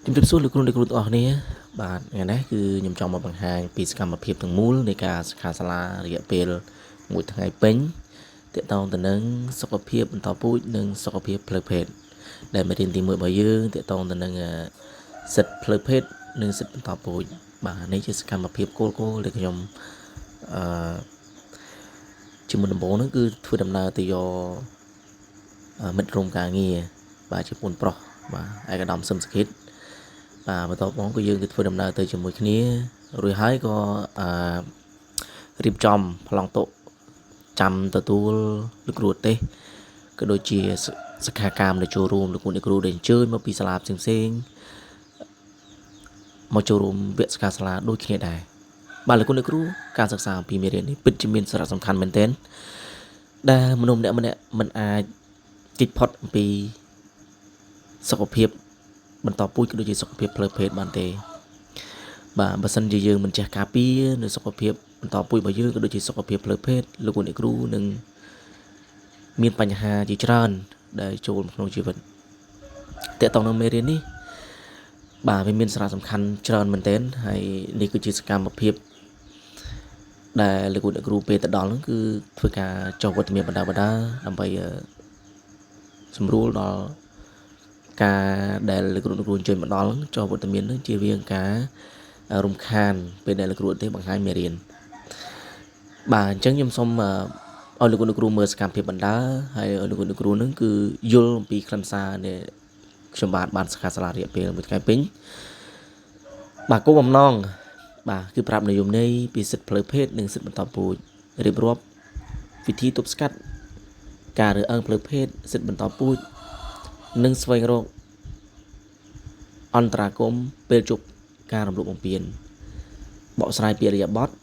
ជំរាបសួរលោកគ្រូអ្នកគ្រូទាំងអស់គ្នាបាទថ្ងៃនេះគឺខ្ញុំចង់មកបង្ហាញពីសកម្មភាពទាំងមូលនៃការសិក្ខាសាលារយៈពេលមួយថ្ងៃពេញទាក់ទងទៅនឹងសុខភាពបន្តពូជនិងសុខភាពផ្លូវភេទដែលមេរៀនទី1របស់យើងទាក់ទងទៅនឹងសិទ្ធិផ្លូវភេទនិងសិទ្ធិបន្តពូជបាទនេះជាសកម្មភាពគោលដែលខ្ញុំអឺជាមុនដំបូងហ្នឹងគឺធ្វើដំណើរទៅយកមិត្តរួមការងារបាទជាពុនប្រុសបាទឯកឧត្តមសឹមសខិតបាទបន្ទាប់មកគឺយើងគឺធ្វើដំណើរទៅជាមួយគ្នារួចហើយក៏រៀបចំប្លង់តុចាំទទួលលោកគ្រូទេសក៏ដូចជាសិក្ខាកាមដែលចូលរួមលោកគ្រូដែលអញ្ជើញមកពីសាលាផ្សេងមកចូលរួមវគ្គសិក្ខាសាលាដូចគ្នាដែរបាទលោកគ្រូការសិក្សាអំពីមេរៀននេះពិតជាមានសារៈសំខាន់មែនទែនដែលមនុស្សម្នាក់មិនអាចគេចផុតអំពីសុខភាពបន្តពូជក៏ដូចជាសុខភាពផ្លូវភេទបានទេបាទបើសិនជាយើងមិនចេះការពារនៅសុខភាពបន្តពូជរបស់យើងក៏ដូចជាសុខភាពផ្លូវភេទលោកអ្នកគ្រូនឹងមានបញ្ហាជាច្រើនដែលចូលក្នុងជីវិតតើតើនៅមេរៀននេះបាទវាមានសារៈសំខាន់ច្រើនមែនទែនហើយនេះគឺជាសកម្មភាពដែលលោកអ្នកគ្រូពេលទៅដល់ហ្នឹងគឺធ្វើការចុះវត្តមានបណ្ដាដើម្បីសម្រួលដល់ការដែលលោកគ្រូអញ្ជើញមកដល់ចុះវត្តមាននឹងជាវាងការរំខានពេលដែលលោកគ្រូទេបង្ហាញមេរៀនបាទអញ្ចឹងខ្ញុំសូមឲ្យលោកគ្រូមើលសកម្មភាពបណ្ដាហើយឲ្យលោកគ្រូនឹងគឺយល់អំពីខ្លឹមសារនៃខ្ញុំបានសិក្ខាសាលារយៈពេលមួយថ្ងៃពេញបាទគោលបំណងបាទគឺប្រាប់និយមន័យពីសិទ្ធិផ្លូវភេទនិងសិទ្ធិបន្តពូជរៀបរាប់វិធីទប់ស្កាត់ការរើសអើងផ្លូវភេទសិទ្ធិបន្តពូជនិងស្វែងរកអន្តរាគមន៍ពេលជប់ការរំលោភបំពានបកស្រាយពីអរិយាប័ត្រ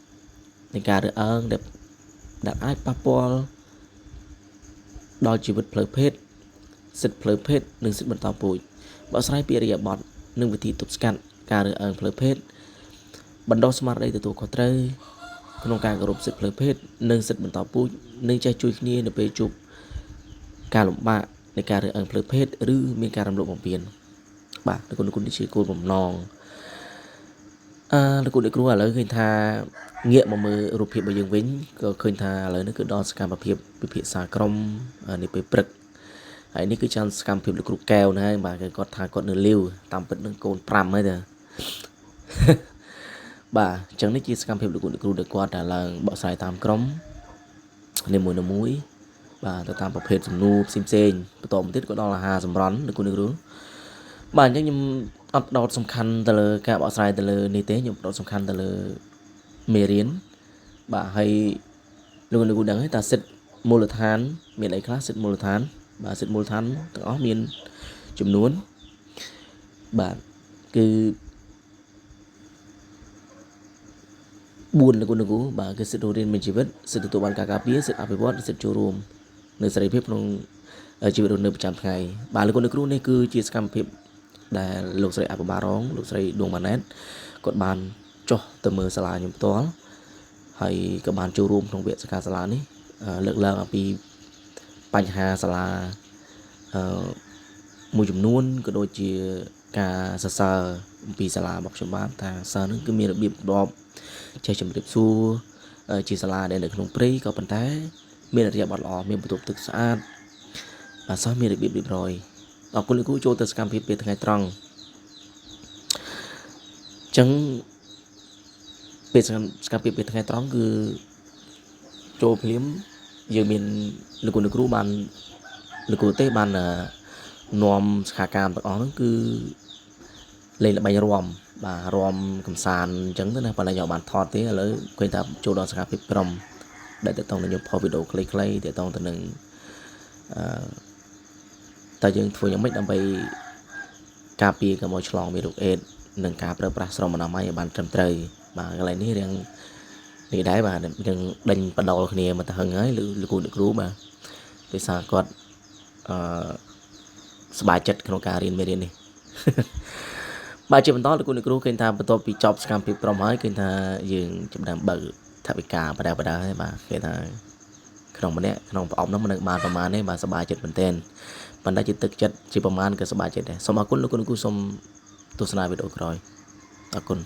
នៃការរើសអើងដែលអាចប៉ះពាល់ដល់ជីវិតផ្លូវភេទសិទ្ធិផ្លូវភេទនិងសិទ្ធិបន្តពូជបកស្រាយពីអរិយាប័ត្រនិងវិធីទប់ស្កាត់ការរើសអើងផ្លូវភេទបណ្ដុះស្មារតីទទួលខុសត្រូវក្នុងការគោរពសិទ្ធិផ្លូវភេទនិងសិទ្ធិបន្តពូជនិងចេះជួយគ្នានៅពេលជួបការលំបាកនៃការរើសអើងផ្លូវភេទឬមានការរំលោភបំពានបាទលោកគ្រូនេះជាគោលបំណងលោកគ្រូឥឡូវឃើញថាងាកមកមើលរូបភាពរបស់យើងវិញក៏ឃើញថាឥឡូវនេះគឺដល់សកម្មភាពពិភាក្សាក្រុមនេះពេលព្រឹកហើយនេះគឺចាំសកម្មភាពលោកគ្រូកែវណាហើយបាទគាត់ថាគាត់នៅលាវតាមពិតនឹងកូន5ហើយតាបាទអញ្ចឹងនេះជាសកម្មភាពលោកគ្រូដែលគាត់តែឡើងបកស្រាយតាមក្រុមនីមួយបាទទៅតាមប្រភេទសំណួរផ្សេងបន្តមកទៀតក៏ដល់អាហារសម្រន់លោកគ្រូបាទអញ្ចឹងខ្ញុំអត់ផ្ដោតសំខាន់ទៅលើការបកស្រាយទៅលើនេះទេខ្ញុំផ្ដោតសំខាន់ទៅលើមេរៀនបាទហើយលោកគ្រូដឹងហើយថាសិទ្ធិមូលដ្ឋានមានអីខ្លះសិទ្ធិមូលដ្ឋានបាទសិទ្ធិមូលដ្ឋានទាំងអស់មានចំនួនបាទគឺ4លោកគ្រូបាទគឺសិទ្ធិរស់រានមានជីវិតសិទ្ធិទទួលបានការការពារសិទ្ធិអភិវឌ្ឍសិទ្ធិចូលរួមនៅសេរីភាពក្នុងជីវិតរស់នៅប្រចាំថ្ងៃបាទលោកគ្រូនេះគឺជាសកម្មភាពដែលលោកស្រីអភិបាលរងលោកស្រីដួងម៉ាណែតគាត់បានចុះទៅមើលសាលាខ្ញុំផ្ទាល់ហើយក៏បានចូលរួមក្នុងវគ្គសិក្ខាសាលានេះលើកឡើងអំពីបញ្ហាសាលាមួយចំនួនក៏ដូចជាការសរសើរអំពីសាលារបស់ខ្ញុំបានថាសាលានឹងគឺមានរបៀបរបបចេះជំរាបសួរជាសាលាដែលនៅក្នុងព្រៃក៏ប៉ុន្តែមានអរិយាប័ត្រល្អមានបន្ទប់ទឹកស្អាតបាទសិស្សមានរបៀបរៀបរយអរគុណលោកគ្រូចូលទៅសកម្មភាពពេលថ្ងៃត្រង់អញ្ចឹងពេលសកម្មភាពពេលថ្ងៃត្រង់គឺចូលភ្លាមយើងមានលោកគ្រូបានលោកគ្រូទេបាននាំសិក្ខាកាមទាំងអស់ហ្នឹងគឺលេងល្បែងរាំបាទរាំកំសាន្តអញ្ចឹងទៅណាប៉ុន្តែខ្ញុំបានថតទេឥឡូវឃើញថាចូលដល់សកម្មភាពក្រុមដែលទៅនឹងខ្ញុំផុសវីដេអូខ្លីៗទៅនឹងតើយើងធ្វើយ៉ាងម៉េចដើម្បីការពារកុំឲ្យឆ្លងមេរោគអេដស៍និងការប្រើប្រាស់ស្រោមអនាម័យឲ្យបានត្រឹមត្រូវបាទកន្លែងនេះរៀងនេះដែរបាទយើងដេញបដលគ្នាមកទៅហឹងហើយលោកគ្រូបាទដោយសារគាត់សប្បាយចិត្តក្នុងការរៀនមេរៀននេះបាទជាបន្តលោកគ្រូឃើញថាបន្ទាប់ពីចប់សកម្មភាពក្រុមហើយឃើញថាយើងចាប់ផ្ដើមបើកថវិកាបដាហើយបាទគេថាក្នុងម្នាក់ក្នុងប្រអប់នោះមិននឹងបានប្រមាណទេបាទសប្បាយចិត្តមែនទែនប៉ុន្តែជាទឹកចិត្តជាប្រមាណក៏សប្បាយចិត្តដែរសូមអរគុណលោកគ្រូសូម ទស្សនាវីដេអូក្រោយអរគុណ